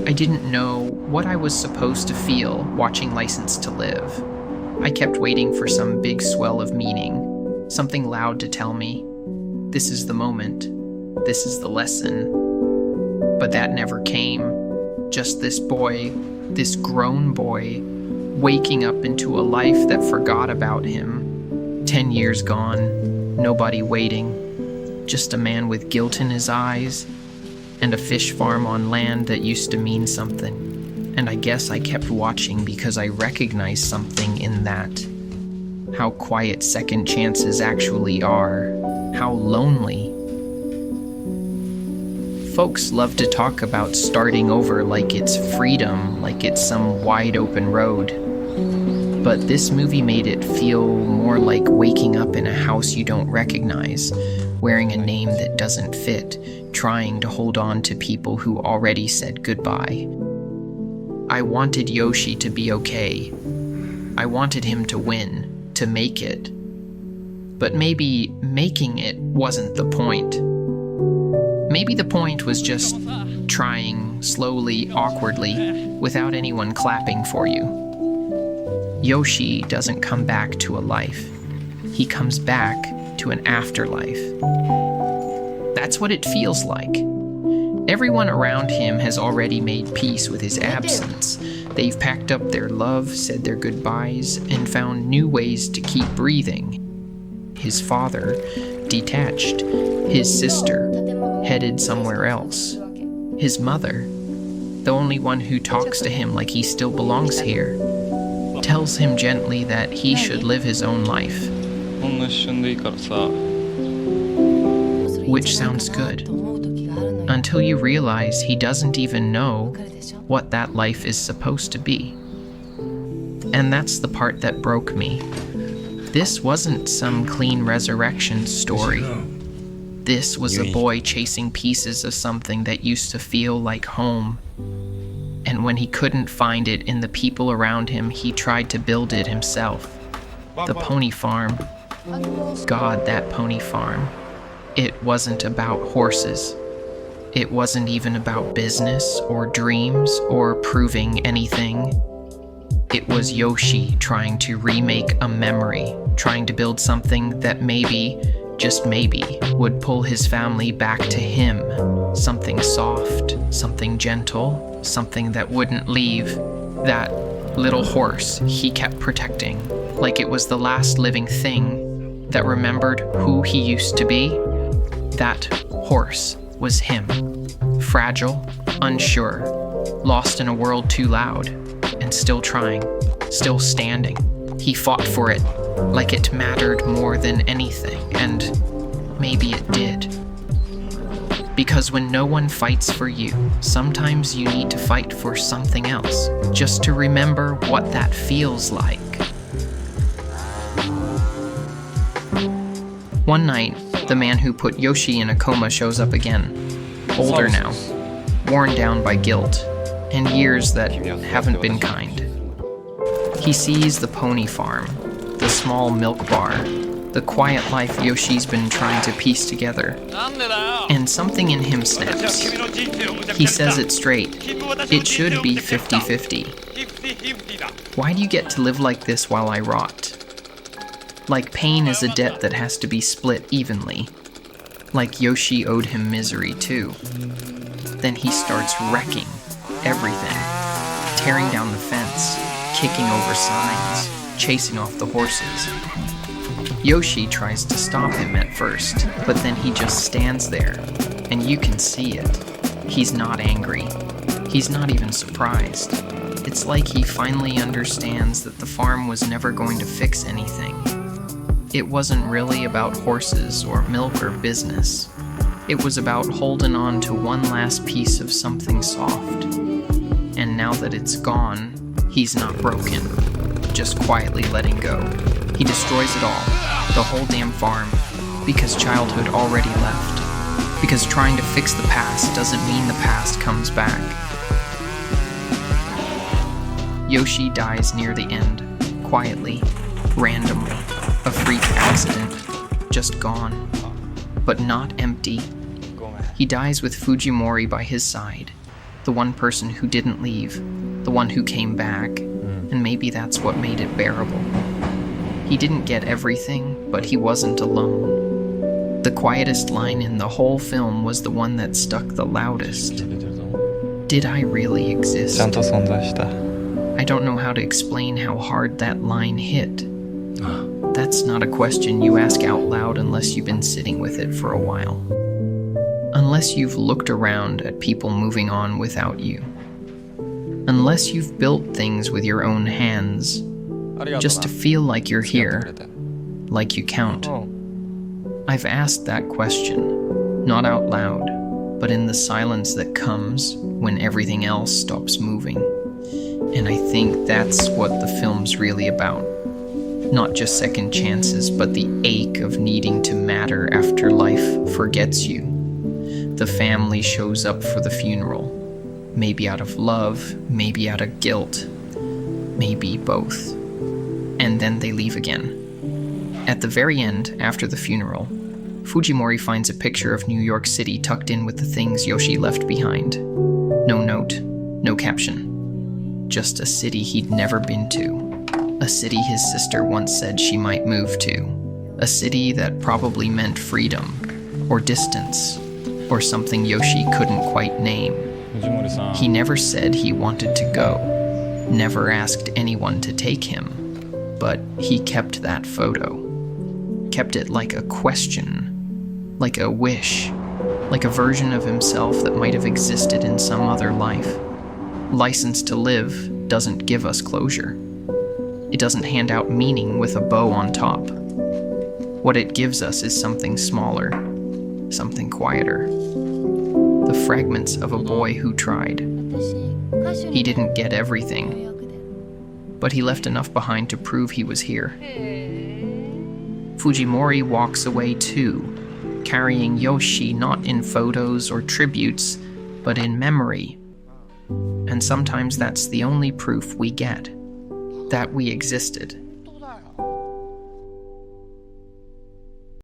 I didn't know what I was supposed to feel watching License to Live. I kept waiting for some big swell of meaning, something loud to tell me, this is the moment, this is the lesson. But that never came. Just this boy, this grown boy, waking up into a life that forgot about him. 10 years gone, nobody waiting, just a man with guilt in his eyes, and a fish farm on land that used to mean something. And I guess I kept watching because I recognized something in that. How quiet second chances actually are. How lonely. Folks love to talk about starting over like it's freedom, like it's some wide open road. But this movie made it feel more like waking up in a house you don't recognize, wearing a name that doesn't fit, trying to hold on to people who already said goodbye. I wanted Yoshi to be okay. I wanted him to win, to make it. But maybe making it wasn't the point. Maybe the point was just trying slowly, awkwardly, without anyone clapping for you. Yoshi doesn't come back to a life. He comes back to an afterlife. That's what it feels like. Everyone around him has already made peace with his absence. They've packed up their love, said their goodbyes, and found new ways to keep breathing. His father, detached. His sister, headed somewhere else. His mother, the only one who talks to him like he still belongs here, tells him gently that he should live his own life. Which sounds good, until you realize he doesn't even know what that life is supposed to be. And that's the part that broke me. This wasn't some clean resurrection story. This was a boy chasing pieces of something that used to feel like home. And when he couldn't find it in the people around him, he tried to build it himself. The pony farm. God, that pony farm. It wasn't about horses. It wasn't even about business or dreams or proving anything. It was Yoshi trying to remake a memory, trying to build something that maybe, just maybe, would pull his family back to him. Something soft, something gentle, something that wouldn't leave. That little horse he kept protecting, like it was the last living thing that remembered who he used to be. That horse was him. Fragile, unsure, lost in a world too loud, and still trying, still standing. He fought for it like it mattered more than anything, and maybe it did. Because when no one fights for you, sometimes you need to fight for something else, just to remember what that feels like. One night, the man who put Yoshi in a coma shows up again, older now, worn down by guilt, and years that haven't been kind. He sees the pony farm, the small milk bar, the quiet life Yoshi's been trying to piece together, and something in him snaps. He says it straight. It should be 50-50. Why do you get to live like this while I rot? Like pain is a debt that has to be split evenly. Like Yoshi owed him misery too. Then he starts wrecking everything, tearing down the fence, kicking over signs, chasing off the horses. Yoshi tries to stop him at first, but then he just stands there, and you can see it. He's not angry. He's not even surprised. It's like he finally understands that the farm was never going to fix anything. It wasn't really about horses or milk or business. It was about holding on to one last piece of something soft. And now that it's gone, he's not broken, just quietly letting go. He destroys it all, the whole damn farm, because childhood already left. Because trying to fix the past doesn't mean the past comes back. Yoshi dies near the end, quietly, randomly, a freak accident, just gone, but not empty. He dies with Fujimori by his side, the one person who didn't leave, the one who came back, and maybe that's what made it bearable. He didn't get everything, but he wasn't alone. The quietest line in the whole film was the one that stuck the loudest. Did I really exist? ちゃんと存在した。 I don't know how to explain how hard that line hit. That's not a question you ask out loud unless you've been sitting with it for a while. Unless you've looked around at people moving on without you. Unless you've built things with your own hands, just to feel like you're here, like you count. I've asked that question, not out loud, but in the silence that comes when everything else stops moving. And I think that's what the film's really about. Not just second chances, but the ache of needing to matter after life forgets you. The family shows up for the funeral. Maybe out of love, maybe out of guilt, maybe both. And then they leave again. At the very end, after the funeral, Fujimori finds a picture of New York City tucked in with the things Yoshi left behind. No note, no caption. Just a city he'd never been to. A city his sister once said she might move to. A city that probably meant freedom, or distance, or something Yoshi couldn't quite name. He never said he wanted to go, never asked anyone to take him, but he kept that photo. Kept it like a question, like a wish, like a version of himself that might have existed in some other life. License to live doesn't give us closure. It doesn't hand out meaning with a bow on top. What it gives us is something smaller, something quieter. The fragments of a boy who tried. He didn't get everything, but he left enough behind to prove he was here. Fujimori walks away too, carrying Yoshi not in photos or tributes, but in memory. And sometimes that's the only proof we get, that we existed.